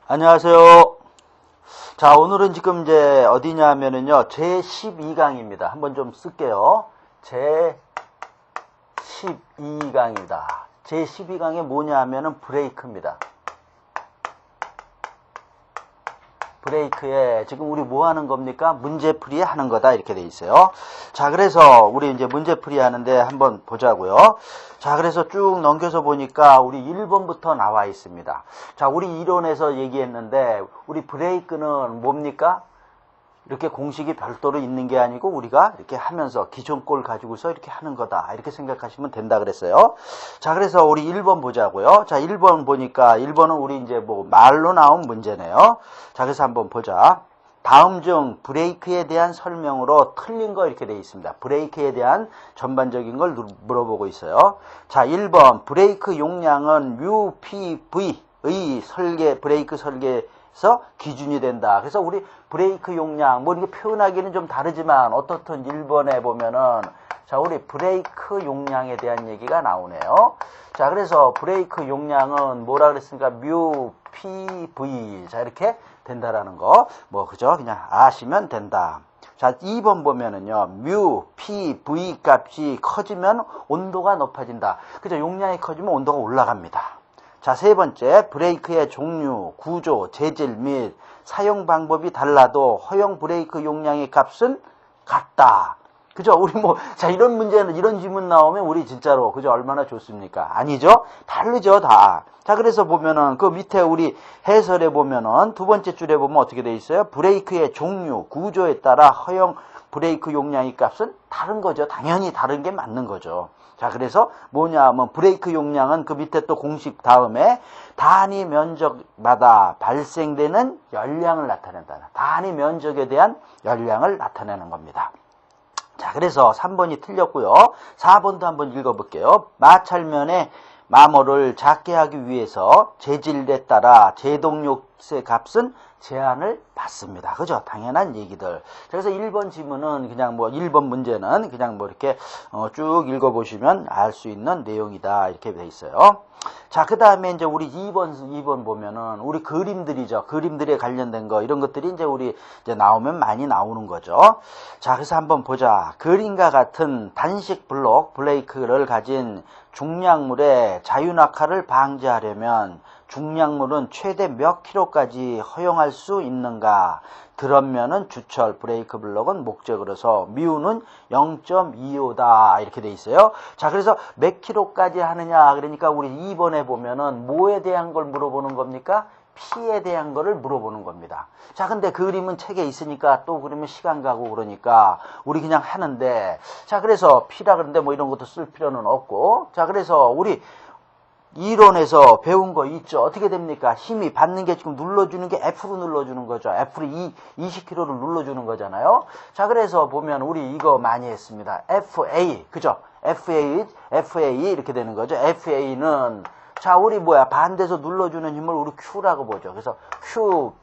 안녕하세요. 자, 오늘은 지금 이제 어디냐 하면은요, 제12강입니다. 한번 좀 쓸게요. 제12강입니다. 제12강이 뭐냐 하면은 브레이크입니다. 브레이크에 지금 우리 뭐 하는 겁니까? 문제풀이 하는 거다. 이렇게 돼 있어요. 자, 그래서 우리 이제 문제풀이 하는데 한번 보자고요. 자, 그래서 쭉 넘겨서 보니까 우리 1번부터 나와 있습니다. 자, 우리 이론에서 얘기했는데 우리 브레이크는 뭡니까? 이렇게 공식이 별도로 있는 게 아니고 우리가 이렇게 하면서 기존 꼴 가지고서 이렇게 하는 거다. 이렇게 생각하시면 된다 그랬어요. 자, 그래서 우리 1번 보자고요. 자, 1번 보니까 1번은 우리 이제 뭐 말로 나온 문제네요. 자, 그래서 한번 보자. 다음 중 브레이크에 대한 설명으로 틀린 거 이렇게 되어 있습니다. 브레이크에 대한 전반적인 걸 물어보고 있어요. 자, 1번 브레이크 용량은 UPV의 브레이크 설계에서 기준이 된다. 그래서 우리 브레이크 용량 뭐 이렇게 표현하기는 좀 다르지만 어떻든 1번에 보면은 자, 우리 브레이크 용량에 대한 얘기가 나오네요. 자, 그래서 브레이크 용량은 뭐라 그랬습니까? PV. 자, 이렇게 된다라는 거. 뭐, 그죠? 그냥 아시면 된다. 자, 2번 보면은요, PV 값이 커지면 온도가 높아진다. 그죠? 용량이 커지면 온도가 올라갑니다. 자, 세 번째, 브레이크의 종류, 구조, 재질 및 사용 방법이 달라도 허용 브레이크 용량의 값은 같다. 그죠? 우리 자, 이런 문제는, 이런 질문 나오면 우리 진짜로, 그죠? 얼마나 좋습니까? 아니죠? 다르죠, 다. 자, 그래서 보면은, 그 밑에 우리 해설에 보면은, 두 번째 줄에 보면 어떻게 돼 있어요? 브레이크의 종류, 구조에 따라 허용 브레이크 용량의 값은 다른 거죠. 당연히 다른 게 맞는 거죠. 자, 그래서 뭐냐 하면 브레이크 용량은 그 밑에 또 공식 다음에 단위 면적마다 발생되는 열량을 나타낸다. 단위 면적에 대한 열량을 나타내는 겁니다. 자, 그래서 3번이 틀렸고요. 4번도 한번 읽어볼게요. 마찰면의 마모를 작게 하기 위해서 재질에 따라 제동력의 값은 제한을 받습니다. 그죠? 당연한 얘기들. 그래서 1번 지문은 그냥 1번 문제는 그냥 이렇게 쭉 읽어보시면 알 수 있는 내용이다. 이렇게 돼 있어요. 자, 그 다음에 이제 우리 2번 보면은 우리 그림들이죠. 그림들에 관련된 거, 이런 것들이 이제 우리 이제 나오면 많이 나오는 거죠. 자, 그래서 한번 보자. 그림과 같은 단식 브레이크를 가진 중량물의 자유낙하를 방지하려면 중량물은 최대 몇 킬로까지 허용할 수 있는가? 드럼면은 주철, 브레이크 블럭은 목적으로서 미우는 0.25다. 이렇게 돼 있어요. 자, 그래서 몇 킬로까지 하느냐? 그러니까 우리 2번에 보면은 뭐에 대한 걸 물어보는 겁니까? P에 대한 거를 물어보는 겁니다. 자, 근데 그 그림은 책에 있으니까 또 그러면 시간 가고 그러니까 우리 그냥 하는데, 자, 그래서 P라 그러는데 뭐 이런 것도 쓸 필요는 없고, 자, 그래서 우리 이론에서 배운 거 있죠. 어떻게 됩니까? 힘이 받는 게 지금 눌러주는 게 F로 눌러주는 거죠. F로 20kg를 눌러주는 거잖아요. 자, 그래서 보면 우리 이거 많이 했습니다. FA, 그죠? FA 이렇게 되는 거죠. FA는 자, 우리 반대에서 눌러주는 힘을 우리 Q라고 보죠. 그래서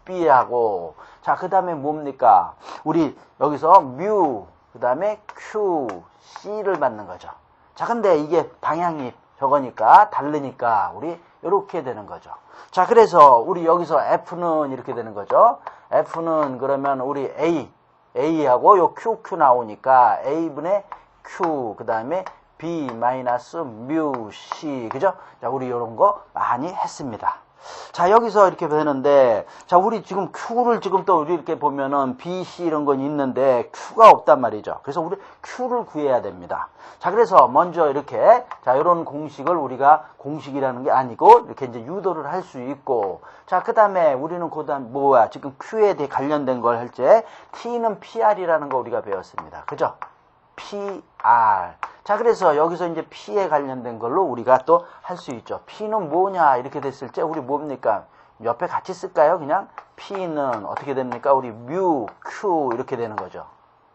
QB하고 자, 그 다음에 뭡니까? 우리 여기서 뮤, 그 다음에 QC를 받는 거죠. 자, 근데 이게 방향이 저거니까 다르니까 우리 이렇게 되는 거죠. 자, 그래서 우리 여기서 F는 이렇게 되는 거죠. F는 그러면 우리 A하고 요 QQ 나오니까 A분의 Q, 그 다음에 B 마이너스 뮤 C, 그죠? 자, 우리 이런 거 많이 했습니다. 자, 여기서 이렇게 되는데, 자, 우리 지금 Q를 지금 또 우리 이렇게 보면은 B, C 이런 건 있는데 Q가 없단 말이죠. 그래서 우리 Q를 구해야 됩니다. 자, 그래서 먼저 이렇게, 자, 이런 공식을 우리가 공식이라는 게 아니고 이렇게 이제 유도를 할 수 있고, 자, 그 다음에 우리는 지금 Q에 대해 관련된 걸 할 때 T는 PR이라는 거 우리가 배웠습니다. 그죠? PR. 자, 그래서 여기서 이제 P에 관련된 걸로 우리가 또 할 수 있죠. P는 뭐냐? 이렇게 됐을 때 우리 뭡니까? 옆에 같이 쓸까요? 그냥 P는 어떻게 됩니까? 우리 뮤, Q 이렇게 되는 거죠.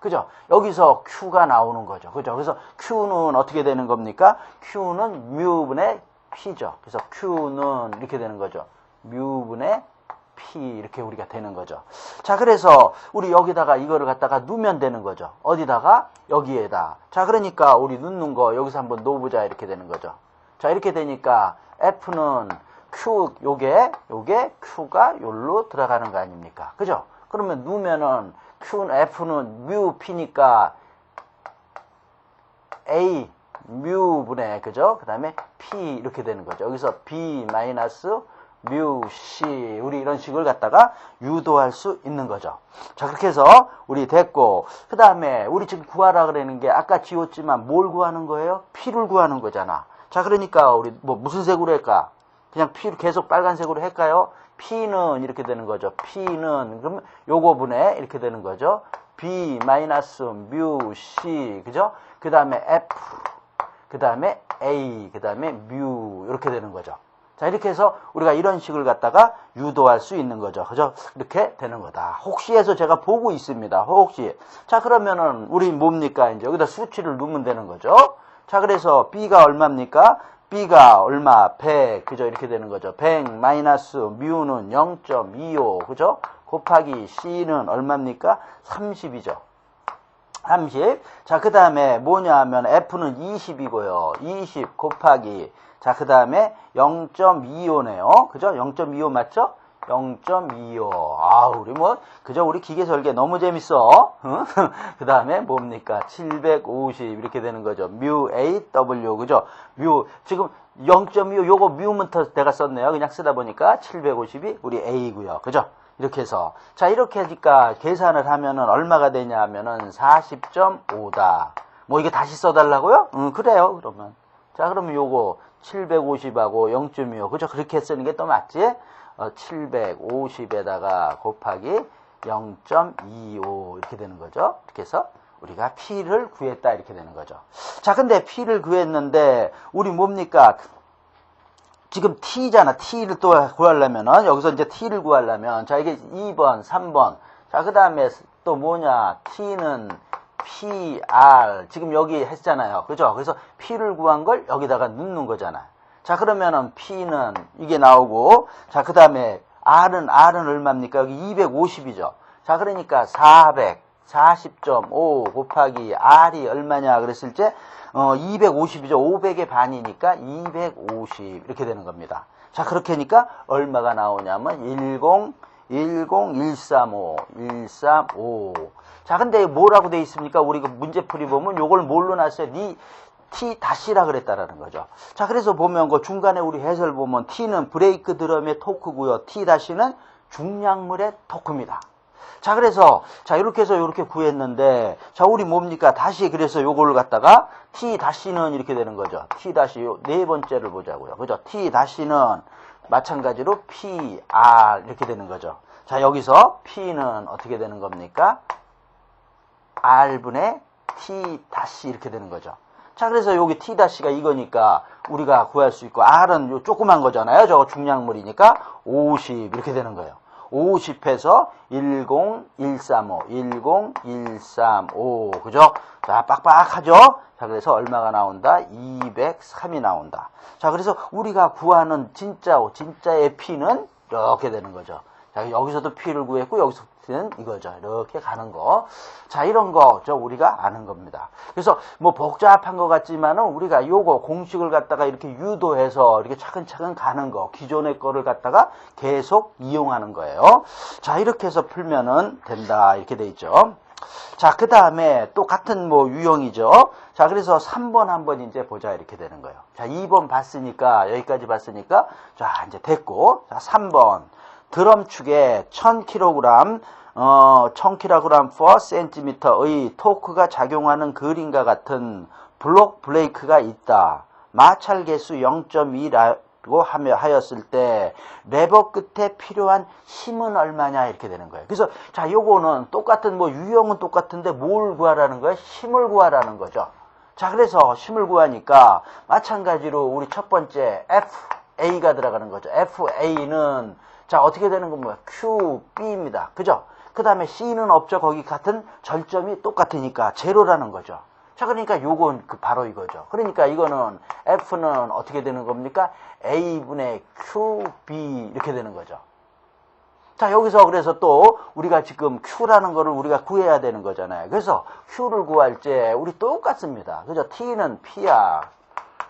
그죠? 여기서 Q가 나오는 거죠. 그죠? 그래서 Q는 어떻게 되는 겁니까? Q는 뮤분의 P죠. 그래서 Q는 이렇게 되는 거죠. 뮤분의 P 이렇게 우리가 되는 거죠. 자, 그래서 우리 여기다가 이거를 갖다가 누면 되는 거죠. 어디다가? 여기에다. 자, 그러니까 우리 넣는 거 여기서 한번 놓아보자 이렇게 되는 거죠. 자, 이렇게 되니까 F는 요게 Q가 요로 들어가는 거 아닙니까? 그죠? 그러면 누면은 F는 뮤 P니까 A 뮤분의, 그죠? 그 다음에 P 이렇게 되는 거죠. 여기서 B 마이너스 뮤 C, 우리 이런 식을 갖다가 유도할 수 있는 거죠. 자, 그렇게 해서 우리 됐고, 그 다음에 우리 지금 구하라 그러는 게 아까 지웠지만 뭘 구하는 거예요? P를 구하는 거잖아. 자, 그러니까 우리 뭐 무슨 색으로 할까? 그냥 P를 계속 빨간색으로 할까요? P는 이렇게 되는 거죠. P는 그러면 요거 분에 이렇게 되는 거죠. B 마이너스 뮤 C, 그죠? 그 다음에 F, 그 다음에 A, 그 다음에 뮤, 이렇게 되는 거죠. 자, 이렇게 해서 우리가 이런 식을 갖다가 유도할 수 있는 거죠. 그죠? 이렇게 되는 거다. 혹시 해서 제가 보고 있습니다. 혹시. 자, 그러면은 우리 뭡니까? 이제 여기다 수치를 넣으면 되는 거죠. 자, 그래서 B가 얼마입니까? B가 얼마? 100. 그죠? 이렇게 되는 거죠. 100 마이너스 뮤는 0.25. 그죠? 곱하기 C는 얼마입니까? 30이죠. 30. 자, 그 다음에 뭐냐 하면 F는 20이고요. 20 곱하기. 자, 그 다음에 0.25네요. 그죠? 0.25 맞죠? 0.25. 아, 우리 뭐, 그죠? 우리 기계 설계 너무 재밌어. 그 다음에 뭡니까? 750 이렇게 되는 거죠. 뮤 AW, 그죠? 뮤, 지금 0.25 요거 뮤부터 내가 썼네요. 그냥 쓰다 보니까 750이 우리 A고요. 그죠? 이렇게 해서. 자, 이렇게 하니까 계산을 하면은 얼마가 되냐 하면은 40.5다. 뭐 이게 다시 써달라고요? 그래요, 그러면. 자, 그러면 요거 750하고 0.25. 그죠? 그렇게 쓰는 게 또 맞지? 750에다가 곱하기 0.25 이렇게 되는 거죠. 이렇게 해서 우리가 P를 구했다 이렇게 되는 거죠. 자, 근데 P를 구했는데 우리 뭡니까? 지금 T잖아. T를 또 구하려면은 여기서 이제 T를 구하려면 자, 이게 2번, 3번. 자, 그 다음에 또 뭐냐? T는 PR. 지금 여기 했잖아요. 그죠? 그래서 P를 구한 걸 여기다가 넣는 거잖아. 자, 그러면은 P는 이게 나오고, 자, 그 다음에 R은 얼마입니까? 여기 250이죠. 자, 그러니까 440.5 곱하기 R이 얼마냐 그랬을 때, 250이죠. 500의 반이니까 250 이렇게 되는 겁니다. 자, 그렇게 하니까 얼마가 나오냐면 135. 자, 근데 뭐라고 돼 있습니까? 우리 그 문제풀이 보면 요걸 뭘로 놨어요? T 다시라 그랬다라는 거죠. 자, 그래서 보면 그 중간에 우리 해설 보면 T는 브레이크 드럼의 토크고요. T 다시는 중량물의 토크입니다. 자, 그래서 자, 이렇게 해서 이렇게 구했는데 자, 우리 뭡니까? 다시 그래서 요걸 갖다가 T 다시는 이렇게 되는 거죠. T 다시 요 네 번째를 보자고요. 그죠? T 다시는 마찬가지로 PR 이렇게 되는 거죠. 자, 여기서 P는 어떻게 되는 겁니까? R분의 T 다시 이렇게 되는 거죠. 자, 그래서 여기 T 다시가 이거니까 우리가 구할 수 있고 R은 요 조그만 거잖아요. 저거 중량물이니까 50 이렇게 되는 거예요. 50해서 10135 그죠? 자, 빡빡하죠? 자, 그래서 얼마가 나온다? 203이 나온다. 자, 그래서 우리가 구하는 진짜의 P는 이렇게 되는 거죠. 자, 여기서도 P를 구했고 여기서는 이거죠. 이렇게 가는 거. 자, 이런 거 우리가 아는 겁니다. 그래서 뭐 복잡한 것 같지만은 우리가 요거 공식을 갖다가 이렇게 유도해서 이렇게 차근차근 가는 거, 기존의 거를 갖다가 계속 이용하는 거예요. 자, 이렇게 해서 풀면은 된다 이렇게 돼 있죠. 자, 그 다음에 또 같은 뭐 유형이죠. 자, 그래서 3번 한번 이제 보자 이렇게 되는 거예요. 자, 2번 봤으니까 여기까지 봤으니까 자, 이제 됐고. 자, 3번. 드럼축에 1000kg, 1000kg per cm의 토크가 작용하는 그림과 같은 블록 브레이크가 있다. 마찰 개수 0.2라고 하였을 때 레버 끝에 필요한 힘은 얼마냐 이렇게 되는 거예요. 그래서 자, 요거는 똑같은 뭐 유형은 똑같은데 뭘 구하라는 거예요? 힘을 구하라는 거죠. 자, 그래서 힘을 구하니까 마찬가지로 우리 첫 번째 FA가 들어가는 거죠. FA는 자, 어떻게 되는 건 뭐야? QB입니다. 그죠? 그 다음에 C는 없죠. 거기 같은 절점이 똑같으니까 제로라는 거죠. 자, 그러니까 요건 바로 이거죠. 그러니까 이거는 F는 어떻게 되는 겁니까? A분의 QB 이렇게 되는 거죠. 자, 여기서 그래서 또 우리가 지금 Q라는 거를 우리가 구해야 되는 거잖아요. 그래서 Q를 구할 때 우리 똑같습니다. 그죠? T는 PR,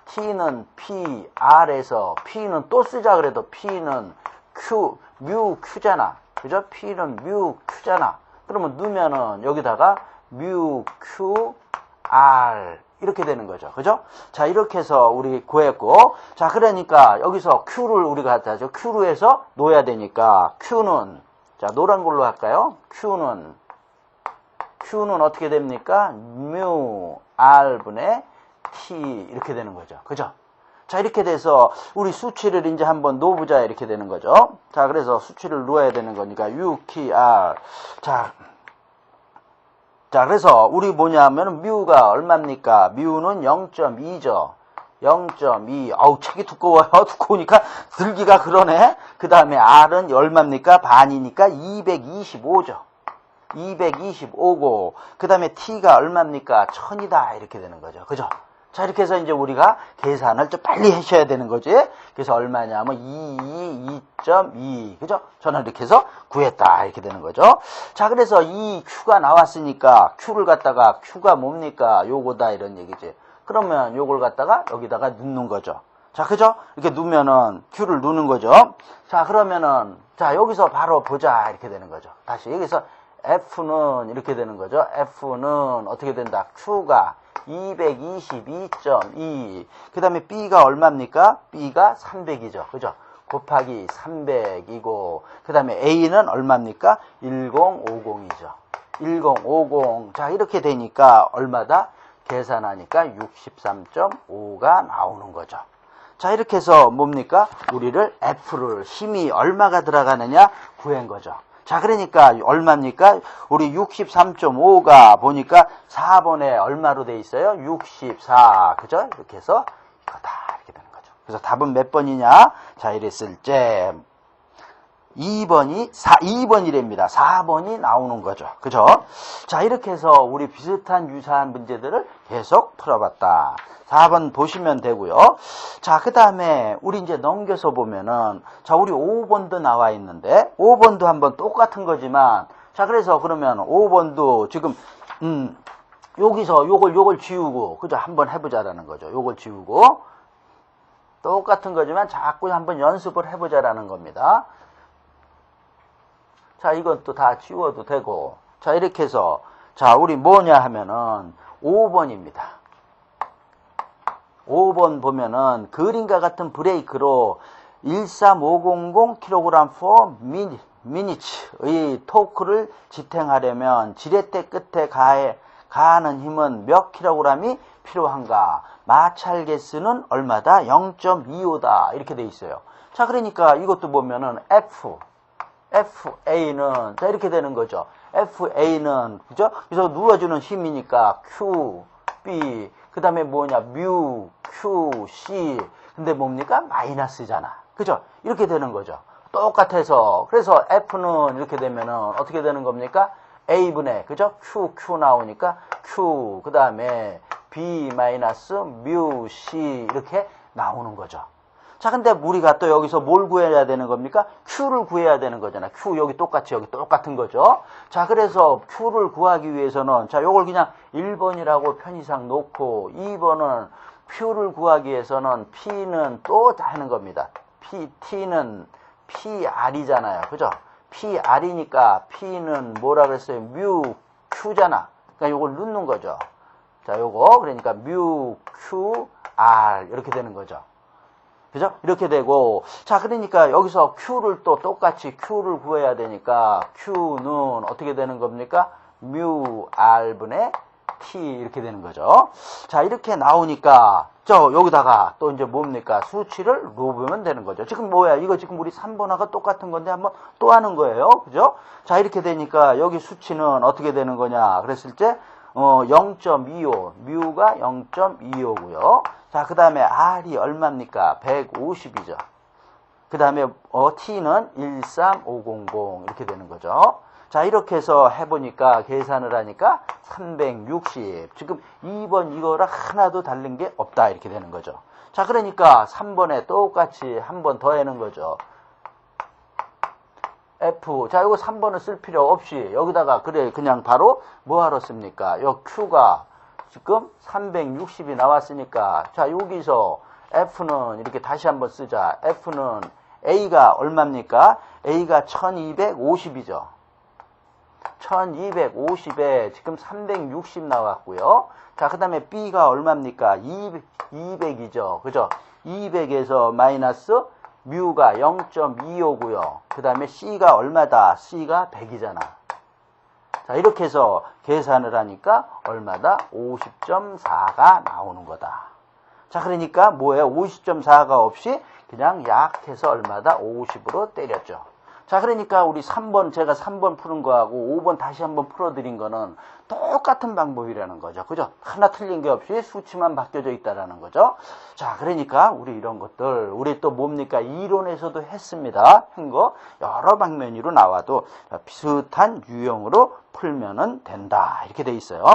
t는 p, r에서 p는 또 쓰자 그래도 p는 q, 뮤 q잖아. 그죠? p는 뮤 q잖아. 그러면 넣으면은 여기다가 뮤 q r 이렇게 되는 거죠. 그죠? 자, 이렇게 해서 우리 구했고, 자, 그러니까 여기서 q를 우리가 하죠. q로 해서 놓아야 되니까 q는, 자, 노란 걸로 할까요? q는 어떻게 됩니까? 뮤 r분의 t 이렇게 되는 거죠. 그죠? 자, 이렇게 돼서 우리 수치를 이제 한번 놓아보자 이렇게 되는 거죠. 자, 그래서 수치를 놓아야 되는 거니까 UQR. 자, 그래서 우리 뭐냐면 뮤가 얼마입니까? 뮤는 0.2죠. 0.2. 어우, 책이 두꺼워요. 두꺼우니까 들기가 그러네. 그 다음에 R은 얼마입니까? 반이니까 225죠. 225고, 그 다음에 T가 얼마입니까? 1000이다. 이렇게 되는 거죠. 그죠? 자, 이렇게 해서 이제 우리가 계산을 좀 빨리 하셔야 되는 거지. 그래서 얼마냐면 2.2. 그죠? 저는 이렇게 해서 구했다. 이렇게 되는 거죠. 자, 그래서 이 Q가 나왔으니까 Q를 갖다가 Q가 뭡니까? 요거다. 이런 얘기지. 그러면 요걸 갖다가 여기다가 넣는 거죠. 자, 그죠? 이렇게 넣으면은 Q를 넣는 거죠. 자, 그러면은 자, 여기서 바로 보자. 이렇게 되는 거죠. 다시 여기서 F는 이렇게 되는 거죠. F는 어떻게 된다? Q가 222.2. 그 다음에 B가 얼마입니까? B가 300이죠. 그죠? 곱하기 300이고, 그 다음에 A는 얼마입니까? 1050이죠. 1050. 자, 이렇게 되니까 얼마다? 계산하니까 63.5가 나오는 거죠. 자, 이렇게 해서 뭡니까? 우리를 F를 힘이 얼마가 들어가느냐? 구한 거죠. 자, 그러니까 얼마입니까? 우리 63.5가 보니까 4번에 얼마로 돼 있어요? 64. 그죠? 이렇게 해서 이거다. 이렇게 되는 거죠. 그래서 답은 몇 번이냐? 자, 이랬을 때 2번이랍니다. 4번이 나오는 거죠. 그죠? 자, 이렇게 해서 우리 비슷한 유사한 문제들을 계속 풀어봤다. 4번 보시면 되고요. 자, 그 다음에 우리 이제 넘겨서 보면은, 자, 우리 5번도 나와 있는데, 5번도 한번 똑같은 거지만, 자, 그래서 그러면 5번도 지금, 여기서 요걸 지우고, 그죠? 한번 해보자라는 거죠. 요걸 지우고, 똑같은 거지만 자꾸 한번 연습을 해보자라는 겁니다. 자, 이건 또 다 지워도 되고, 자, 이렇게 해서, 자, 우리 뭐냐 하면은, 5번입니다. 5번 보면은, 그림과 같은 브레이크로 13500kg for minutes의 토크를 지탱하려면, 지렛대 끝에 가하는 힘은 몇 킬로그램이 필요한가? 마찰 개수는 얼마다? 0.25다. 이렇게 돼 있어요. 자, 그러니까 이것도 보면은, FA는, 자, 이렇게 되는 거죠. FA는, 그죠? 그래서 누워주는 힘이니까, Q, B, 그 다음에 뭐냐, 뮤, Q, C. 근데 뭡니까? 마이너스잖아. 그죠? 이렇게 되는 거죠. 똑같아서. 그래서 F는 이렇게 되면은, 어떻게 되는 겁니까? A분의, 그죠? Q 나오니까, Q, 그 다음에 B 마이너스 뮤, C. 이렇게 나오는 거죠. 자, 근데 우리가 또 여기서 뭘 구해야 되는 겁니까? Q를 구해야 되는 거잖아. Q 여기 똑같이 여기 똑같은 거죠. 자, 그래서 Q를 구하기 위해서는 자, 요걸 그냥 1번이라고 편의상 놓고 2번은 Q를 구하기 위해서는 P는 또 하는 겁니다. T는 PR이잖아요. 그죠? PR이니까 P는 뭐라 그랬어요? 뮤 Q잖아. 그러니까 요걸 넣는 거죠. 자, 요거 그러니까 뮤 QR 이렇게 되는 거죠. 그죠? 이렇게 되고, 자, 그러니까 여기서 Q를 또 똑같이 Q를 구해야 되니까, Q는 어떻게 되는 겁니까? 뮤 R분의 T 이렇게 되는 거죠. 자, 이렇게 나오니까, 여기다가 또 이제 뭡니까? 수치를 놓으면 되는 거죠. 지금 뭐야? 이거 지금 우리 3번하고 똑같은 건데 한번 또 하는 거예요. 그죠? 자, 이렇게 되니까 여기 수치는 어떻게 되는 거냐? 그랬을 때, 0.25, 뮤가 0.25고요. 자, 그 다음에 R이 얼마입니까? 150이죠. 그 다음에 T는 13500 이렇게 되는 거죠. 자, 이렇게 해서 해보니까 계산을 하니까 360. 지금 2번 이거랑 하나도 다른 게 없다 이렇게 되는 거죠. 자, 그러니까 3번에 똑같이 한 번 더 하는 거죠. F. 자, 이거 3번을 쓸 필요 없이 여기다가 그냥 바로 뭐하러 씁니까? 요 Q가 지금 360이 나왔으니까, 자, 여기서 F는 이렇게 다시 한번 쓰자. F는 A가 얼마입니까? A가 1250이죠. 1250에 지금 360 나왔고요. 자, 그 다음에 B가 얼마입니까? 200이죠. 그죠? 200에서 마이너스 뮤가 0.25고요. 그 다음에 C가 얼마다? C가 100이잖아. 자, 이렇게 해서 계산을 하니까 얼마다? 50.4가 나오는 거다. 자, 그러니까 뭐예요? 50.4가 없이 그냥 약해서 얼마다? 50으로 때렸죠. 자, 그러니까 우리 3번, 제가 3번 푸는 거하고 5번 다시 한번 풀어드린 거는 똑같은 방법이라는 거죠. 그죠? 하나 틀린 게 없이 수치만 바뀌어져 있다라는 거죠. 자, 그러니까 우리 이런 것들, 우리 또 뭡니까? 이론에서도 했습니다. 한 거 여러 방면으로 나와도 비슷한 유형으로 풀면은 된다. 이렇게 돼 있어요.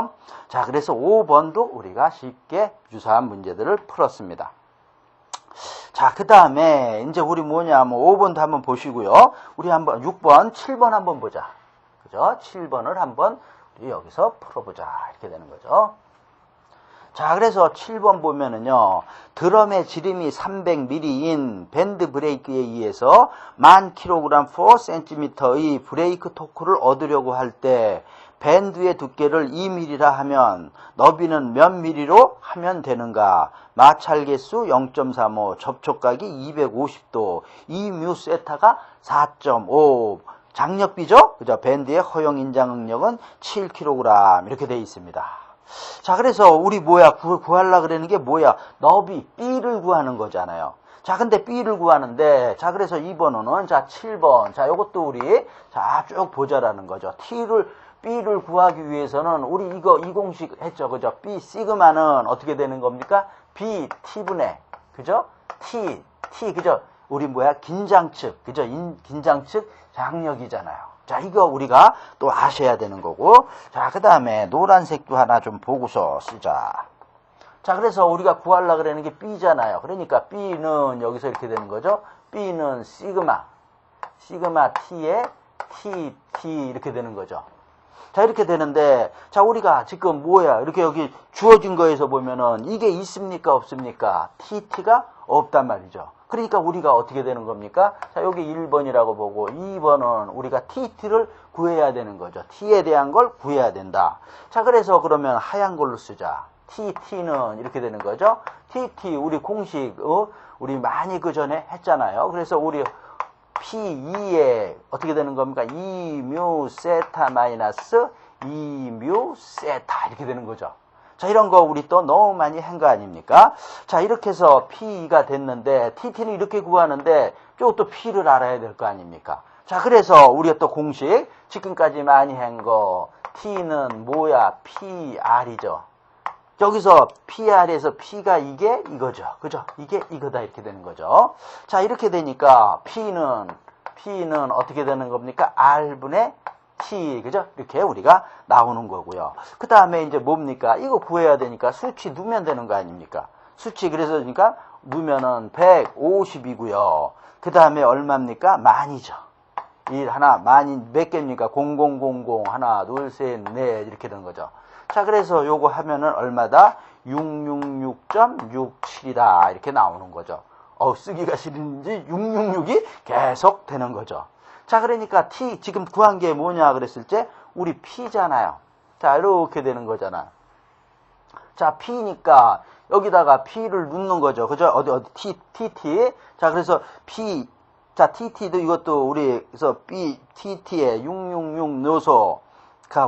자, 그래서 5번도 우리가 쉽게 유사한 문제들을 풀었습니다. 자, 그 다음에 이제 우리 뭐냐면 5번도 한번 보시고요. 우리 한번 6번, 7번 한번 보자. 그죠? 7번을 한번 우리 여기서 풀어보자. 이렇게 되는 거죠. 자, 그래서 7번 보면은요, 드럼의 지름이 300mm인 밴드 브레이크에 의해서 1000kg 4cm의 브레이크 토크를 얻으려고 할 때 밴드의 두께를 2mm라 하면 너비는 몇 mm로 하면 되는가? 마찰 개수 0.35, 접촉각이 250도, 2뮤 세타가 4.5, 장력비죠? 그죠? 밴드의 허용 인장 응력은 7kg 이렇게 되어 있습니다. 자, 그래서 우리 뭐야? 구하려고 그러는 게 뭐야? 너비, B를 구하는 거잖아요. 자, 근데 B를 구하는데, 자, 그래서 2번은, 자, 7번. 자, 요것도 우리, 자, 쭉 보자라는 거죠. B를 구하기 위해서는, 우리 이 공식 했죠. 그죠? B, 시그마는 어떻게 되는 겁니까? B, T분의, 그죠? T, 그죠? 우리 뭐야? 긴장측, 그죠? 긴장측 장력이잖아요. 자, 이거 우리가 또 아셔야 되는 거고. 자, 그 다음에 노란색도 하나 좀 보고서 쓰자. 자, 그래서 우리가 구하려고 그러는 게 B잖아요. 그러니까 B는 여기서 이렇게 되는 거죠. B는 시그마 T에 T 이렇게 되는 거죠. 자, 이렇게 되는데, 자, 우리가 지금 뭐야? 이렇게 여기 주어진 거에서 보면은 이게 있습니까? 없습니까? TT가 없단 말이죠. 그러니까 우리가 어떻게 되는 겁니까? 자, 여기 1번이라고 보고 2번은 우리가 TT를 구해야 되는 거죠. T에 대한 걸 구해야 된다. 자, 그래서 그러면 하얀 걸로 쓰자. TT는 이렇게 되는 거죠. TT 우리 공식 우리 많이 그 전에 했잖아요. 그래서 우리 P2에 어떻게 되는 겁니까? 2뮤 세타 마이너스 2뮤 세타 이렇게 되는 거죠. 자, 이런 거 우리 또 너무 많이 한 거 아닙니까? 자, 이렇게 해서 P가 됐는데 TT는 이렇게 구하는데 또 P를 알아야 될 거 아닙니까? 자, 그래서 우리가 또 공식 지금까지 많이 한 거 T는 뭐야? PR이죠. 여기서 PR에서 P가 이게 이거죠. 그죠? 이게 이거다 이렇게 되는 거죠. 자, 이렇게 되니까 P는 어떻게 되는 겁니까? R분의 T, 그죠? 이렇게 우리가 나오는 거고요. 그 다음에 이제 뭡니까? 이거 구해야 되니까 수치 누면 되는 거 아닙니까? 수치, 그래서 그러니까 누면은 150이고요. 그 다음에 얼마입니까? 만이죠. 만이 몇 개입니까? 0000, 하나, 둘, 셋, 넷, 이렇게 되는 거죠. 자, 그래서 요거 하면은 얼마다? 666.67이다. 이렇게 나오는 거죠. 쓰기가 싫은지 666이 계속 되는 거죠. 자, 그러니까 T 지금 구한 게 뭐냐 그랬을 때 우리 P잖아요. 자, 이렇게 되는 거잖아. 자, P니까 여기다가 P를 넣는 거죠. 그죠? 어디 TT. 자, 그래서 자, TT도 이것도 그래서 TT에 666 넣어서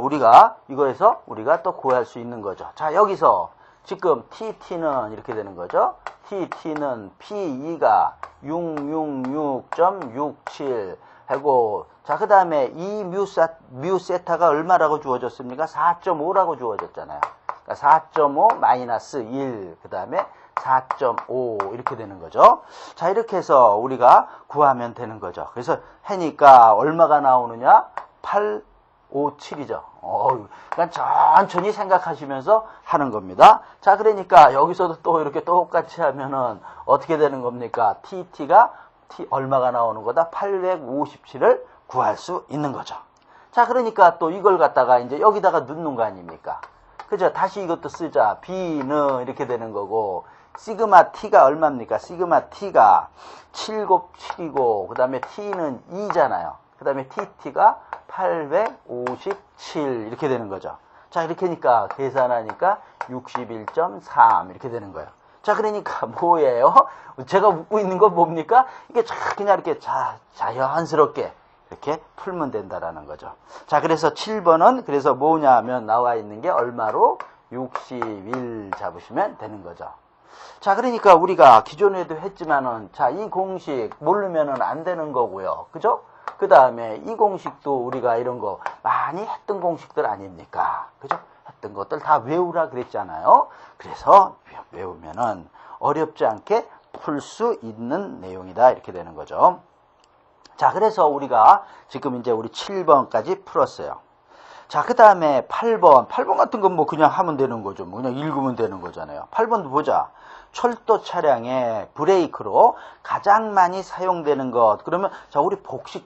우리가 이거에서 우리가 또 구할 수 있는 거죠. 자, 여기서 지금 TT는 이렇게 되는 거죠. TT는 P2가 666.67 하고, 자, 그 다음에 이 뮤 세타가 얼마라고 주어졌습니까? 4.5라고 주어졌잖아요. 그러니까 4.5 마이너스 1, 그 다음에 4.5 이렇게 되는 거죠. 자, 이렇게 해서 우리가 구하면 되는 거죠. 그래서 해니까 얼마가 나오느냐? 857이죠. 그러니까 천천히 생각하시면서 하는 겁니다. 자, 그러니까 여기서도 또 이렇게 똑같이 하면은 어떻게 되는 겁니까? TT가 얼마가 나오는 거다? 857을 구할 수 있는 거죠. 자, 그러니까 또 이걸 갖다가 이제 여기다가 넣는 거 아닙니까? 그죠? 다시 이것도 쓰자. B는 이렇게 되는 거고, 시그마 T가 얼마입니까? 시그마 T가 7 곱 7이고, 그 다음에 T는 2잖아요. 그 다음에 TT가 857 이렇게 되는 거죠. 자, 이렇게 하니까 계산하니까 61.3 이렇게 되는 거예요. 자, 그러니까 뭐예요? 제가 묻고 있는 건 뭡니까? 이게 그냥 이렇게 자연스럽게 이렇게 풀면 된다라는 거죠. 자, 그래서 7번은 그래서 뭐냐 하면 나와 있는 게 얼마로? 61 잡으시면 되는 거죠. 자, 그러니까 우리가 기존에도 했지만은 자, 이 공식 모르면은 안 되는 거고요. 그죠? 그 다음에 이 공식도 우리가 이런 거 많이 했던 공식들 아닙니까? 그죠? 했던 것들 다 외우라 그랬잖아요. 그래서 외우면은 어렵지 않게 풀 수 있는 내용이다. 이렇게 되는 거죠. 자, 그래서 우리가 지금 이제 우리 7번까지 풀었어요. 자, 그 다음에 8번. 8번 같은 건 뭐 그냥 하면 되는 거죠. 뭐 그냥 읽으면 되는 거잖아요. 8번도 보자. 철도 차량의 브레이크로 가장 많이 사용되는 것. 그러면 자, 우리 복식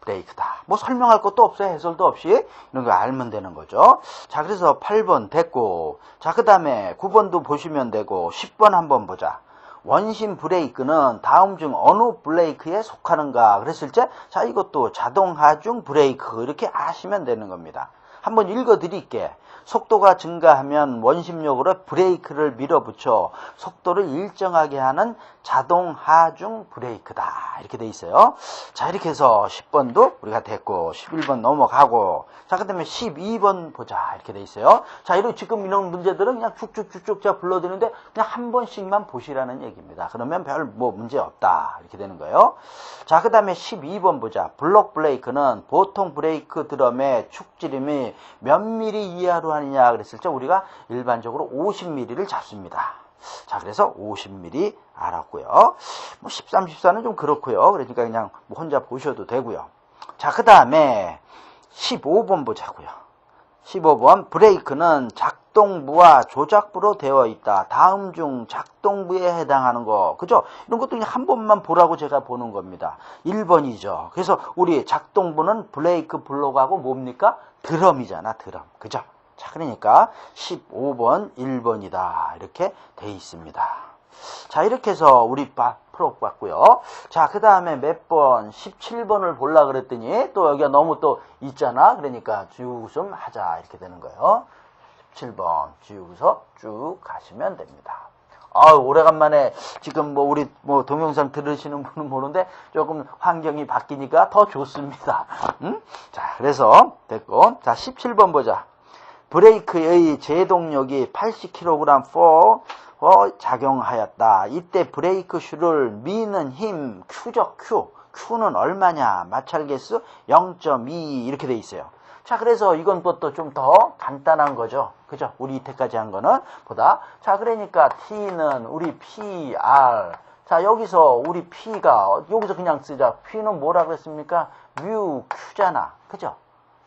브레이크다. 뭐 설명할 것도 없어요. 해설도 없이 이런 거 알면 되는 거죠. 자, 그래서 8번 됐고, 자, 그 다음에 9번도 보시면 되고 10번 한번 보자. 원심 브레이크는 다음 중 어느 브레이크에 속하는가 그랬을 때, 자, 이것도 자동 하중 브레이크 이렇게 아시면 되는 겁니다. 한번 읽어 드릴게. 속도가 증가하면 원심력으로 브레이크를 밀어붙여 속도를 일정하게 하는 자동 하중 브레이크다. 이렇게 돼 있어요. 자, 이렇게 해서 10번도 우리가 됐고 11번 넘어가고, 자, 그 다음에 12번 보자. 이렇게 돼 있어요. 자, 이런 지금 이런 문제들은 그냥 쭉쭉쭉쭉 제가 불러드리는데 그냥 한 번씩만 보시라는 얘기입니다. 그러면 별 뭐 문제 없다. 이렇게 되는 거예요. 자, 그 다음에 12번 보자. 블록 브레이크는 보통 브레이크 드럼의 축지름이 몇 미리 이하로 하느냐 그랬을 때 우리가 일반적으로 50mm를 잡습니다. 자, 그래서 50mm 알았고요. 뭐 13, 14는 좀 그렇고요. 그러니까 그냥 뭐 혼자 보셔도 되고요. 자, 그 다음에 15번 보자고요. 15번 브레이크는 작동부와 조작부로 되어 있다. 다음 중 작동부에 해당하는 거. 그죠? 이런 것도 그냥 한 번만 보라고 제가 보는 겁니다. 1번이죠. 그래서 우리 작동부는 브레이크 블록하고 뭡니까? 드럼이잖아, 드럼. 그죠? 자, 그러니까 15번 1번이다. 이렇게 돼 있습니다. 자, 이렇게 해서 우리 풀어봤고요. 자, 그 다음에 몇 번? 17번을 보려고 그랬더니 또 여기가 너무 또 있잖아. 그러니까 지우고서 하자. 이렇게 되는 거예요. 17번 지우고서 쭉 가시면 됩니다. 오래간만에 지금 뭐 우리 뭐 동영상 들으시는 분은 모르는데 조금 환경이 바뀌니까 더 좋습니다. 자, 그래서 됐고. 자, 17번 보자. 브레이크의 제동력이 80kg 작용하였다. 이때 브레이크 슈를 미는 힘 Q죠. Q는 얼마냐? 마찰 개수 0.2 이렇게 돼 있어요. 자, 그래서 이건 또 좀 더 간단한 거죠. 그죠? 우리 이때까지 한 거는 보다. 자, 그러니까 T는 우리 PR. 자, 여기서 우리 P가 여기서 그냥 쓰자. P는 뭐라 그랬습니까? 뮤 Q잖아. 그죠?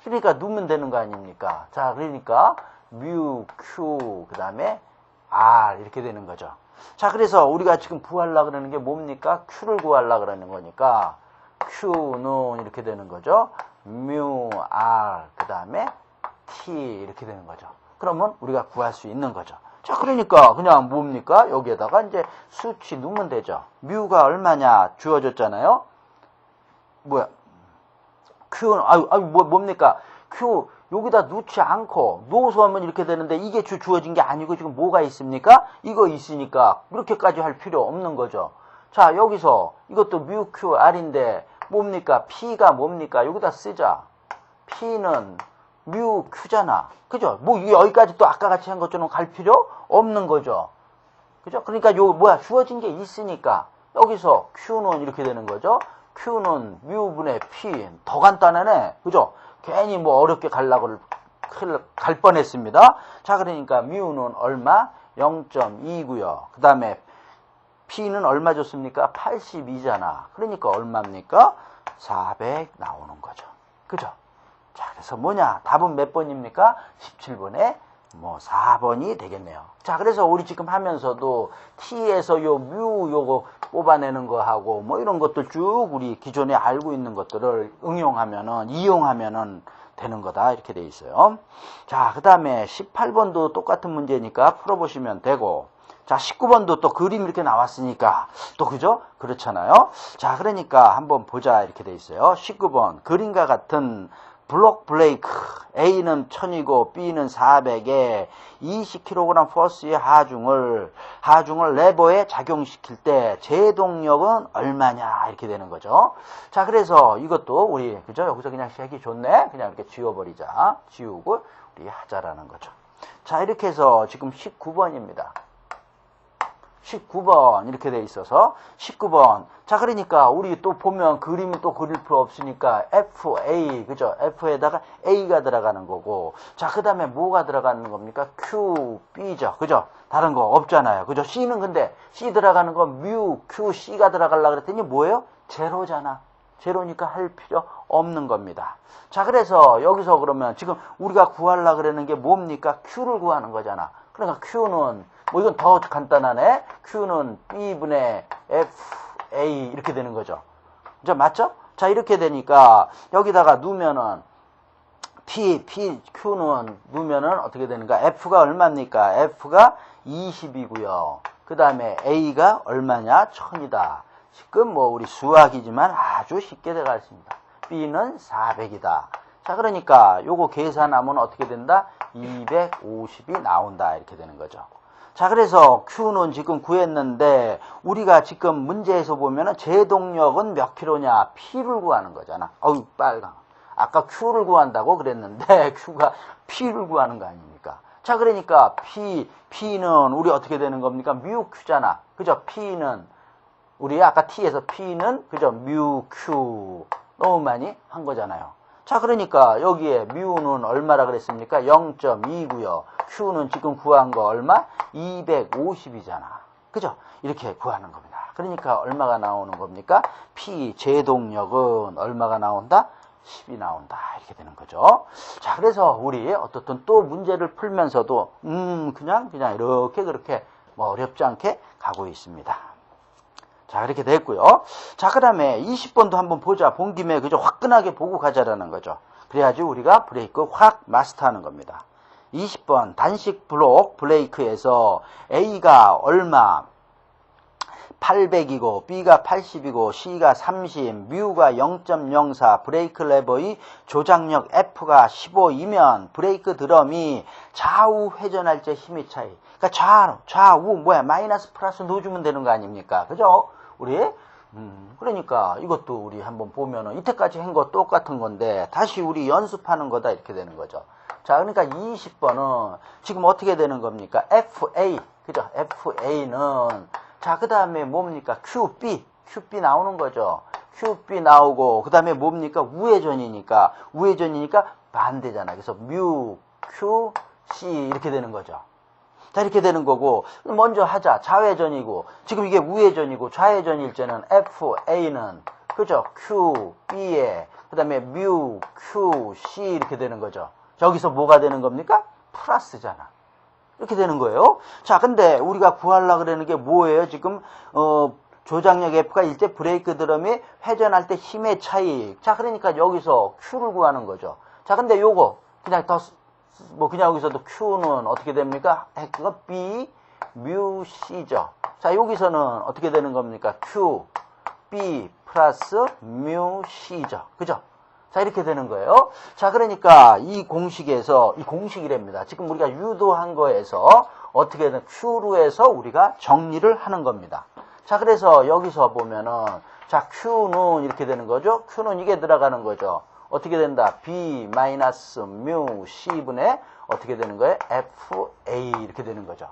그러니까 넣으면 되는 거 아닙니까? 자, 그러니까 뮤 Q 그 다음에 R 이렇게 되는 거죠. 자, 그래서 우리가 지금 구하려고 그러는 게 뭡니까? Q를 구하려고 그러는 거니까 Q는 이렇게 되는 거죠. 뮤 R 그 다음에 T 이렇게 되는 거죠. 그러면 우리가 구할 수 있는 거죠. 자, 그러니까 그냥 뭡니까? 여기에다가 이제 수치 넣으면 되죠. 뮤가 얼마냐 주어졌잖아요. 뭐야? Q는 뭡니까? Q 여기다 넣지 않고 넣어서 하면 이렇게 되는데 이게 주어진 게 아니고 지금 뭐가 있습니까? 이거 있으니까 그렇게까지 할 필요 없는 거죠. 자, 여기서 이것도 뮤 Q R인데 뭡니까? P가 뭡니까? 여기다 쓰자. P는 뮤 Q잖아. 그죠? 뭐 여기까지 또 아까 같이 한 것처럼 갈 필요 없는 거죠. 그죠? 그러니까 요 주어진 게 있으니까 여기서 Q는 이렇게 되는 거죠. Q는 뮤분의 P. 더 간단하네. 그죠? 괜히 뭐 어렵게 가려고 갈 뻔했습니다. 자, 그러니까 뮤는 얼마? 0.2고요. 그 다음에 P는 얼마 줬습니까? 82잖아. 그러니까 얼마입니까? 400 나오는 거죠. 그죠? 자, 그래서 뭐냐? 답은 몇 번입니까? 17번에 뭐 4번이 되겠네요. 자, 그래서 우리 지금 하면서도 T에서 요 뮤 요거 뽑아내는 거 하고 뭐 이런 것들 쭉 우리 기존에 알고 있는 것들을 이용하면은 되는 거다 이렇게 돼 있어요. 자, 그 다음에 18번도 똑같은 문제니까 풀어보시면 되고, 자, 19번도 또 그림 이렇게 나왔으니까 또 그죠? 그렇잖아요. 자, 그러니까 한번 보자 이렇게 돼 있어요. 19번 그림과 같은 블록 브레이크 A는 1000이고 B는 400에 20kg 포스의 하중을 레버에 작용시킬 때 제동력은 얼마냐 이렇게 되는 거죠. 자, 그래서 이것도 우리 그죠? 여기서 그냥 하기 좋네. 그냥 이렇게 지워버리자. 지우고 우리 하자라는 거죠. 자, 이렇게 해서 지금 19번입니다. 19번 이렇게 돼 있어서 19번. 자, 그러니까 우리 또 보면 그림이 또 그릴 필요 없으니까 FA 그죠? F에다가 A가 들어가는 거고, 자, 그 다음에 뭐가 들어가는 겁니까? QB죠. 그죠? 다른 거 없잖아요. 그죠? C는 근데 C 들어가는 거 뮤, Q, C가 들어가려고 그랬더니 뭐예요? 제로잖아. 제로니까 할 필요 없는 겁니다. 자, 그래서 여기서 그러면 지금 우리가 구하려고 그러는 게 뭡니까? Q를 구하는 거잖아. 그러니까 Q는 뭐 이건 더 간단하네. Q는 B분의 FA 이렇게 되는 거죠. 자, 맞죠? 자, 이렇게 되니까 여기다가 누면은 Q는 누면은 어떻게 되는가? F가 얼마입니까? F가 20이고요. 그 다음에 A가 얼마냐? 1000이다. 지금 뭐 우리 수학이지만 아주 쉽게 들어갔습니다. B는 400이다. 자, 그러니까 요거 계산하면 어떻게 된다? 250이 나온다. 이렇게 되는 거죠. 자, 그래서 Q는 지금 구했는데 우리가 지금 문제에서 보면은 제동력은 몇 킬로냐? P를 구하는 거잖아. 어우, 빨강. 아까 Q를 구한다고 그랬는데 Q가 P를 구하는 거 아닙니까? 자, 그러니까 P는 우리 어떻게 되는 겁니까? 뮤 Q잖아. 그죠? P는 우리 아까 T에서 P는 그죠? 뮤 Q 너무 많이 한 거잖아요. 자, 그러니까 여기에 뮤는 얼마라 그랬습니까? 0.2고요. Q는 지금 구한 거 얼마? 250이잖아. 그죠? 이렇게 구하는 겁니다. 그러니까 얼마가 나오는 겁니까? P 제동력은 얼마가 나온다? 10이 나온다. 이렇게 되는 거죠. 자, 그래서 우리 어떻든 또 문제를 풀면서도 그냥 이렇게 그렇게 뭐 어렵지 않게 가고 있습니다. 자, 이렇게 됐고요. 자, 그 다음에 20번도 한번 보자. 본 김에 그저 화끈하게 보고 가자라는 거죠. 그래야지 우리가 브레이크 확 마스터하는 겁니다. 20번 단식 블록 브레이크에서 A가 얼마? 800이고 B가 80이고 C가 30, 뮤가 0.04, 브레이크 레버의 조작력 F가 15이면 브레이크 드럼이 좌우 회전할 때 힘의 차이. 그러니까 좌우 뭐야? 마이너스 플러스 넣어주면 되는 거 아닙니까? 그죠? 우리 그러니까 이것도 우리 한번 보면은 이때까지 한 거 똑같은 건데 다시 우리 연습하는 거다 이렇게 되는 거죠. 자, 그러니까 20번은 지금 어떻게 되는 겁니까? FA 그죠? FA는 자, 그 다음에 뭡니까? QB 나오는 거죠. QB 나오고 그 다음에 뭡니까? 우회전이니까 반대잖아. 그래서 뮤 Q C 이렇게 되는 거죠. 자, 이렇게 되는 거고, 먼저 하자. 좌회전이고, 지금 이게 우회전이고, 좌회전일 때는 FA는, 그죠? QB에, 그 다음에 뮤, QC 이렇게 되는 거죠. 여기서 뭐가 되는 겁니까? 플러스잖아. 이렇게 되는 거예요. 자, 근데 우리가 구하려고 그러는 게 뭐예요? 지금, 조작력 F가 일제 브레이크 드럼이 회전할 때 힘의 차이. 자, 그러니까 여기서 Q를 구하는 거죠. 자, 근데 요거, 그냥 그냥 여기서도 Q는 어떻게 됩니까? 그거 B, 뮤, C죠. 자, 여기서는 어떻게 되는 겁니까? Q, B 플러스 뮤, C죠. 그죠? 자, 이렇게 되는 거예요. 자, 그러니까 이 공식이랍니다. 지금 우리가 유도한 거에서 어떻게든 Q로 해서 우리가 정리를 하는 겁니다. 자, 그래서 여기서 보면은, 자, Q는 이렇게 되는 거죠. Q는 이게 들어가는 거죠. 어떻게 된다? B 마이너스 뮤 C분의 어떻게 되는 거예요? FA 이렇게 되는 거죠.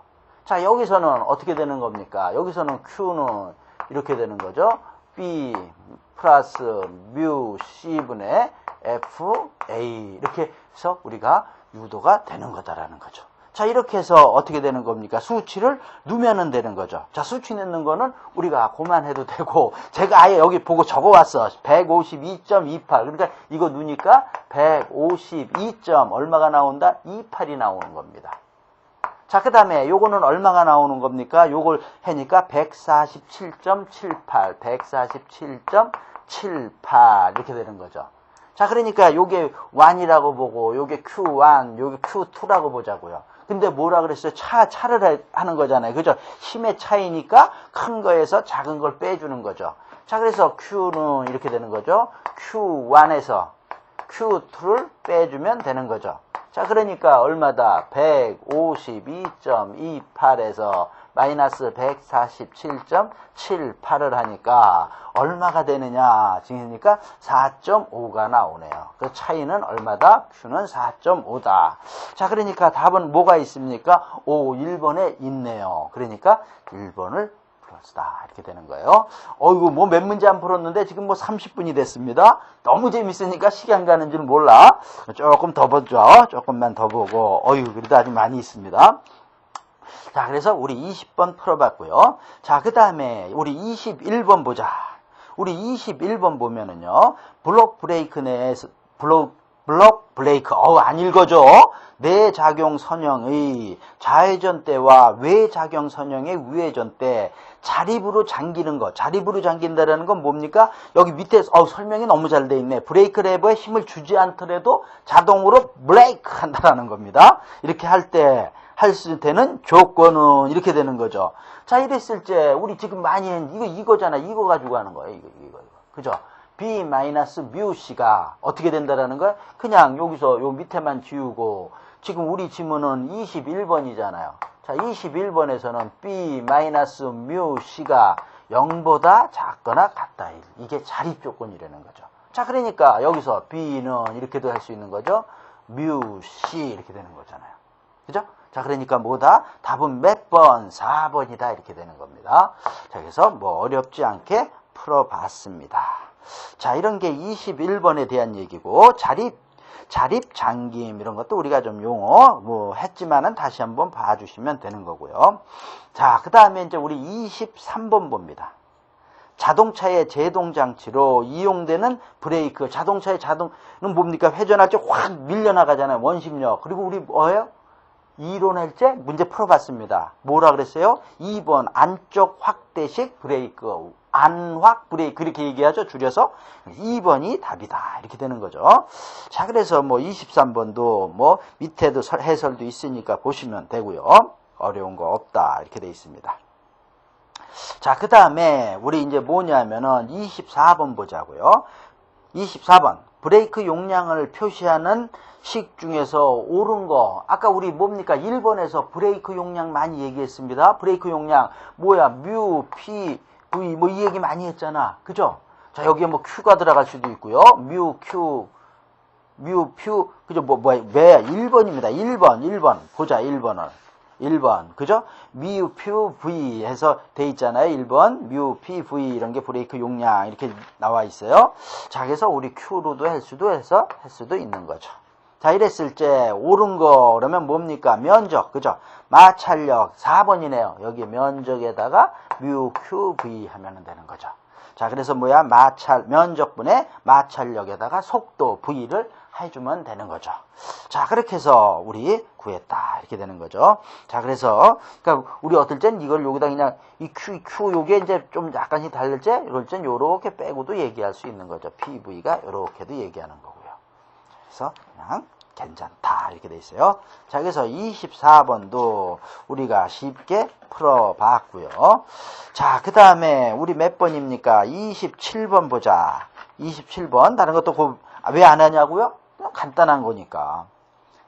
자, 여기서는 어떻게 되는 겁니까? 여기서는 Q는 이렇게 되는 거죠. B 플러스 뮤 C분의 FA 이렇게 해서 우리가 유도가 되는 거다라는 거죠. 자, 이렇게 해서 어떻게 되는 겁니까? 수치를 누면은 되는 거죠. 자, 수치 넣는 거는 우리가 그만해도 되고, 제가 아예 여기 보고 적어왔어. 152.28. 그러니까 이거 누니까 152. 얼마가 나온다? 28이 나오는 겁니다. 자, 그 다음에 요거는 얼마가 나오는 겁니까? 요걸 해니까 147.78. 147.78. 이렇게 되는 거죠. 자, 그러니까 요게 1이라고 보고 요게 Q1, 요게 Q2라고 보자고요. 근데 뭐라 그랬어요? 차를 하는 거잖아요. 그죠? 힘의 차이니까 큰 거에서 작은 걸 빼주는 거죠. 자, 그래서 Q는 이렇게 되는 거죠. Q1에서 Q2를 빼주면 되는 거죠. 자, 그러니까 얼마다? 152.28에서 마이너스 147.78을 하니까 얼마가 되느냐? 그러니까 4.5가 나오네요. 그 차이는 얼마다? Q는 4.5다. 자, 그러니까 답은 뭐가 있습니까? 1번에 있네요. 그러니까 1번을 플러스다. 이렇게 되는 거예요. 어이구, 뭐 몇 문제 안 풀었는데 지금 뭐 30분이 됐습니다. 너무 재밌으니까 시간 가는 줄 몰라. 조금 더 보죠. 조금만 더 보고. 어이구, 그래도 아직 많이 있습니다. 자, 그래서 우리 20번 풀어봤고요. 자, 그 다음에 우리 21번 보자. 우리 21번 보면은요, 블록 브레이크 내에서, 블록 브레이크, 안 읽어줘. 내작용 선형의 좌회전 때와 외작용 선형의 우회전 때 자립으로 잠기는 거. 자립으로 잠긴다는 건 뭡니까? 여기 밑에 설명이 너무 잘 돼 있네. 브레이크 레버에 힘을 주지 않더라도 자동으로 브레이크 한다라는 겁니다. 이렇게 할 때, 할 수 되는 조건은 이렇게 되는 거죠. 자, 이랬을 때 우리 지금 많이 이거잖아. 이거 가지고 하는 거예요. 이거. 그죠? B-뮤C가 어떻게 된다라는 거야? 그냥 여기서 요 밑에만 지우고 지금 우리 지문은 21번이잖아요. 자, 21번에서는 B-뮤C가 0보다 작거나 같다. 이게 자립 조건이라는 거죠. 자, 그러니까 여기서 B는 이렇게도 할 수 있는 거죠. 뮤C 이렇게 되는 거잖아요. 그죠? 자, 그러니까 뭐다? 답은 몇 번? 4번이다. 이렇게 되는 겁니다. 자, 그래서 뭐 어렵지 않게 풀어봤습니다. 자, 이런 게 21번에 대한 얘기고, 자립, 잠김, 이런 것도 우리가 좀 용어, 했지만은 다시 한번 봐주시면 되는 거고요. 자, 그 다음에 이제 우리 23번 봅니다. 자동차의 제동장치로 이용되는 브레이크, 자동차의 자동은 뭡니까? 회전할 때 확 밀려나가잖아요. 원심력. 그리고 우리 뭐예요? 이론할때 문제 풀어봤습니다. 뭐라 그랬어요? 2번 안쪽 확대식 브레이크, 안확 브레이크 이렇게 얘기하죠. 줄여서 2번이 답이다. 이렇게 되는 거죠. 자, 그래서 23번도 밑에도 해설도 있으니까 보시면 되고요. 어려운 거 없다. 이렇게 돼 있습니다. 자, 그 다음에 우리 이제 뭐냐면은 24번 보자고요. 24번 브레이크 용량을 표시하는 식 중에서 옳은 거, 아까 우리 뭡니까? 1번에서 브레이크 용량 많이 얘기했습니다. 브레이크 용량 뭐야? 뮤, P, V 이 얘기 많이 했잖아. 그죠? 자, 여기에 Q가 들어갈 수도 있고요. 뮤, Q, 그죠? 왜? 1번입니다. 1번 보자. 1번을 1번 그죠? 뮤, Q, V 해서 돼 있잖아요. 1번 뮤, P, V 이런 게 브레이크 용량 이렇게 나와 있어요. 자, 그래서 우리 Q로도 할 수도 있는 거죠. 자, 이랬을 때 옳은 거 그러면 뭡니까? 면적, 그죠? 마찰력 4번이네요. 여기 면적에다가 뮤, Q, V 하면 되는 거죠. 자, 그래서 뭐야? 면적분의 마찰력에다가 속도 V를 해주면 되는 거죠. 자, 그렇게 해서 우리 구했다. 이렇게 되는 거죠. 자, 그래서, 그러니까 우리 어떨 땐 이걸 여기다 그냥 이 Q, 요게 이제 좀 약간씩 다를 때, 이럴 땐 요렇게 빼고도 얘기할 수 있는 거죠. PV가 요렇게도 얘기하는 거고요. 그래서 그냥 괜찮다. 이렇게 돼 있어요. 자, 그래서 24번도 우리가 쉽게 풀어봤고요. 자, 그 다음에 우리 몇 번입니까? 27번 보자. 27번. 다른 것도 왜 안 하냐고요? 간단한 거니까.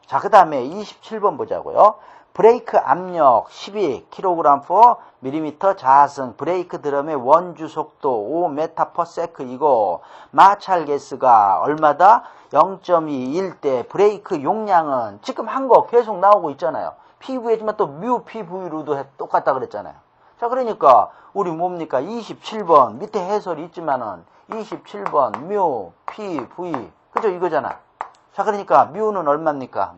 자, 그 다음에 27번 보자고요. 브레이크 압력 12kg/mm 자승, 브레이크 드럼의 원주 속도 5m/s 이고 마찰 개수가 얼마다? 0.21 때 브레이크 용량은 지금 한 거 계속 나오고 있잖아요. PV지만 또 뮤 PV로도 똑같다 그랬잖아요. 자, 그러니까 우리 뭡니까? 27번 밑에 해설이 있지만은 27번 뮤 PV 그죠? 이거잖아. 자, 그러니까 뮤는 얼마입니까?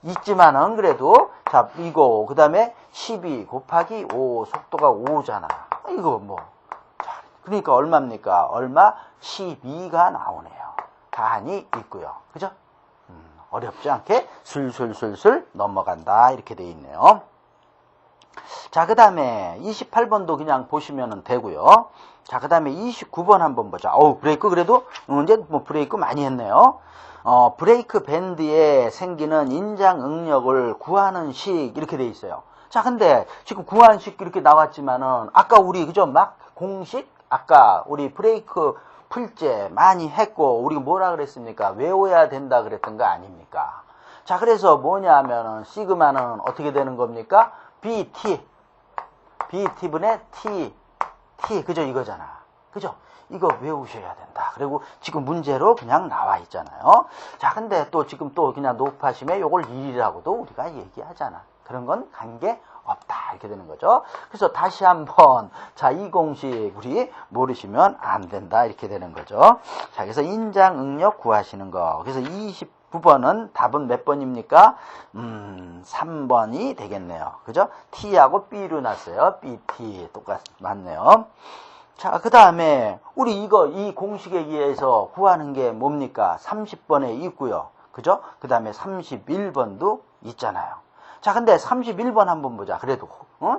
있지만은 그래도 자, 이거 그다음에 12 곱하기 5 속도가 5잖아. 이거 자, 그러니까 얼마입니까? 얼마? 12가 나오네요. 단위 있고요. 그죠? 어렵지 않게 술술술술 넘어간다. 이렇게 돼 있네요. 자, 그 다음에 28번도 그냥 보시면 되고요. 자, 그 다음에 29번 한번 보자. 브레이크 그래도 이제 뭐 브레이크 많이 했네요. 브레이크 밴드에 생기는 인장 응력을 구하는 식 이렇게 돼 있어요. 자, 근데 지금 구하는 식 이렇게 나왔지만은 아까 우리 그죠? 막 공식 아까 우리 브레이크 풀제 많이 했고 우리가 뭐라 그랬습니까? 외워야 된다 그랬던 거 아닙니까? 자, 그래서 뭐냐면은 시그마는 어떻게 되는 겁니까? BT분의 T 그죠? 이거잖아. 그죠? 이거 외우셔야 된다. 그리고 지금 문제로 그냥 나와 있잖아요. 자, 근데 또 지금 또 그냥 높아심에 요걸 1이라고도 우리가 얘기하잖아. 그런 건 관계 없다. 이렇게 되는 거죠. 그래서 다시 한번, 자, 이 공식 우리 모르시면 안 된다. 이렇게 되는 거죠. 자, 그래서 인장 응력 구하시는 거. 그래서 29번은 답은 몇 번입니까? 3번이 되겠네요. 그죠? T하고 B로 났어요. BT. 맞네요. 자, 그 다음에 우리 이 공식에 의해서 구하는 게 뭡니까? 30번에 있고요. 그죠? 그 다음에 31번도 있잖아요. 자, 근데 31번 한번 보자. 그래도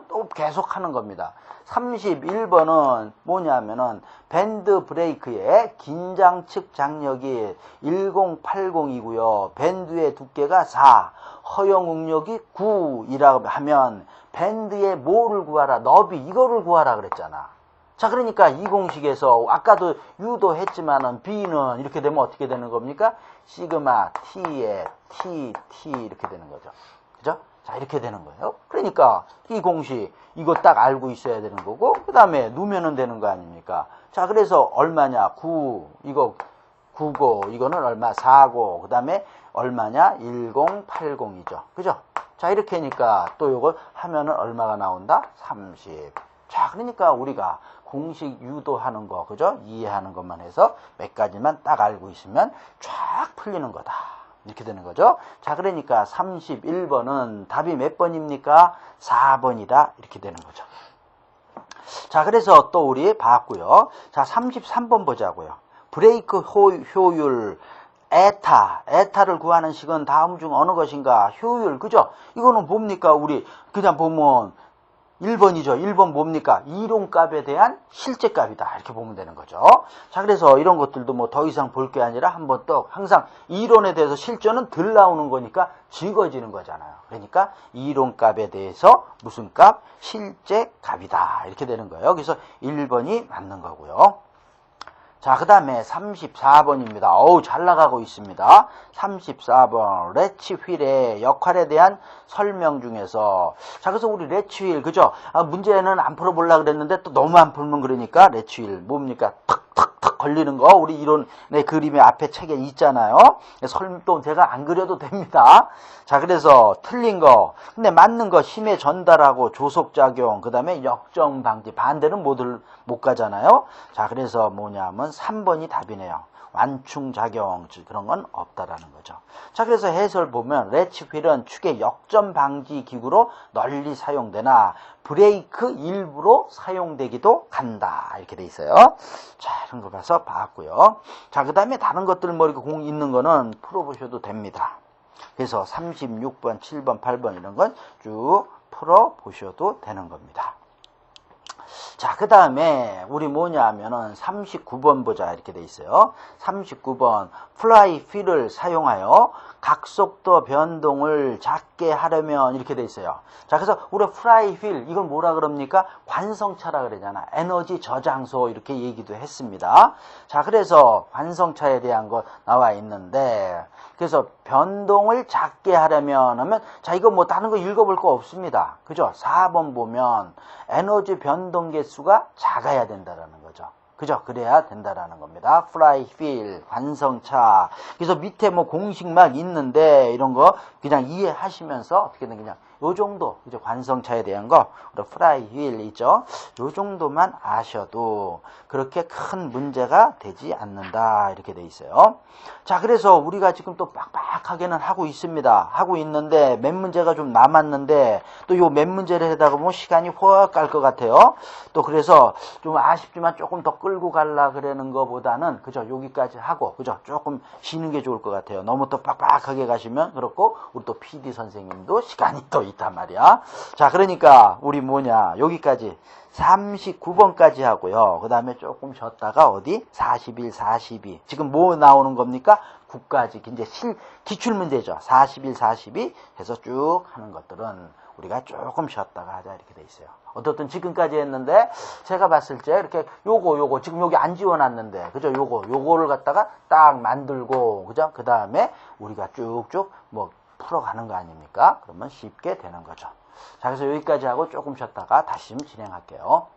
또 계속 하는 겁니다. 31번은 뭐냐면은 밴드 브레이크의 긴장 측 장력이 1080이고요. 밴드의 두께가 4, 허용 응력이 9이라고 하면 밴드의 뭐를 구하라? 너비 이거를 구하라 그랬잖아. 자, 그러니까 이 공식에서 아까도 유도했지만은 B는 이렇게 되면 어떻게 되는 겁니까? 시그마 T에 T 이렇게 되는 거죠. 그죠? 자, 이렇게 되는 거예요. 그러니까 이 공식 이거 딱 알고 있어야 되는 거고 그 다음에 누면은 되는 거 아닙니까? 자, 그래서 얼마냐? 9 이거 9고 이거는 얼마? 4고 그 다음에 얼마냐? 1080이죠. 그죠? 자, 이렇게 하니까 또 이걸 하면은 얼마가 나온다? 30. 자, 그러니까 우리가 공식 유도하는 거, 그죠? 이해하는 것만 해서 몇 가지만 딱 알고 있으면 쫙 풀리는 거다. 이렇게 되는 거죠. 자, 그러니까 31번은 답이 몇 번입니까? 4번이다. 이렇게 되는 거죠. 자, 그래서 또 우리 봤고요. 자, 33번 보자고요. 브레이크 효율 에타를 구하는 식은 다음 중 어느 것인가? 효율, 그죠? 이거는 뭡니까? 우리 그냥 보면 1번이죠. 1번 뭡니까? 이론값에 대한 실제값이다. 이렇게 보면 되는 거죠. 자, 그래서 이런 것들도 뭐 더 이상 볼 게 아니라 한번 또 항상 이론에 대해서 실전은 덜 나오는 거니까 적어지는 거잖아요. 그러니까 이론값에 대해서 무슨 값? 실제값이다. 이렇게 되는 거예요. 그래서 1번이 맞는 거고요. 자, 그 다음에 34번입니다. 잘 나가고 있습니다. 34번, 레치 휠의 역할에 대한 설명 중에서. 자, 그래서 우리 레치 휠, 그죠? 문제는 안 풀어보려고 그랬는데 또 너무 안 풀면 그러니까 레치 휠, 뭡니까? 탁탁탁 걸리는 거, 우리 이론의 그림의 앞에 책에 있잖아요. 또 제가 안 그려도 됩니다. 자, 그래서 틀린 거, 근데 맞는 거, 힘의 전달하고 조속작용, 그 다음에 역정 방지, 반대는 못 가잖아요. 자, 그래서 뭐냐면 3번이 답이네요. 완충작용, 그런 건 없다라는 거죠. 자, 그래서 해설 보면 레치 휠은 축의 역전 방지 기구로 널리 사용되나 브레이크 일부로 사용되기도 한다. 이렇게 돼 있어요. 자, 이런 거 봐서 봤고요. 자, 그 다음에 다른 것들 뭐 이렇게 공 있는 거는 풀어보셔도 됩니다. 그래서 36번, 7번, 8번 이런 건 쭉 풀어보셔도 되는 겁니다. 자, 그 다음에 우리 뭐냐 하면은 39번 보자 이렇게 돼 있어요. 39번 플라이 휠을 사용하여 각속도 변동을 작게 하려면 이렇게 돼 있어요. 자, 그래서 우리 플라이 휠 이걸 뭐라 그럽니까? 관성차라 그러잖아. 에너지 저장소 이렇게 얘기도 했습니다. 자, 그래서 관성차에 대한 거 나와 있는데 그래서 변동을 작게 하면 자, 이거 뭐 다른 거 읽어볼 거 없습니다. 그죠? 4번 보면 에너지 변동 개수가 작아야 된다라는 거죠. 그죠? 그래야 된다라는 겁니다. 플라이 휠, 관성차. 그래서 밑에 뭐 공식 막 있는데 이런 거 그냥 이해하시면서 어떻게든 그냥 요 정도, 이제 관성차에 대한 거, 플라이 휠 있죠? 요 정도만 아셔도 그렇게 큰 문제가 되지 않는다. 이렇게 돼 있어요. 자, 그래서 우리가 지금 또 빡빡하게는 하고 있습니다. 하고 있는데 몇 문제가 좀 남았는데 또 요 몇 문제를 하다 보면 시간이 확 갈 것 같아요. 또 그래서 좀 아쉽지만 조금 더 끌 끌고 갈라 그러는 거보다는, 그죠? 여기까지 하고, 그죠? 조금 쉬는 게 좋을 것 같아요. 너무 또 빡빡하게 가시면 그렇고, 우리 또 PD 선생님도 시간이 또 있단 말이야. 자, 그러니까, 우리 뭐냐, 여기까지 39번까지 하고요. 그 다음에 조금 쉬었다가 어디? 41, 42. 지금 뭐 나오는 겁니까? 9까지. 이제 기출문제죠. 41, 42 해서 쭉 하는 것들은 우리가 조금 쉬었다가 하자 이렇게 돼 있어요. 어떻든 지금까지 했는데 제가 봤을 때 이렇게 요거 지금 여기 안 지워놨는데, 그죠? 요거를 갖다가 딱 만들고, 그죠? 그 다음에 우리가 쭉쭉 뭐 풀어가는 거 아닙니까? 그러면 쉽게 되는 거죠. 자, 그래서 여기까지 하고 조금 쉬었다가 다시 좀 진행할게요.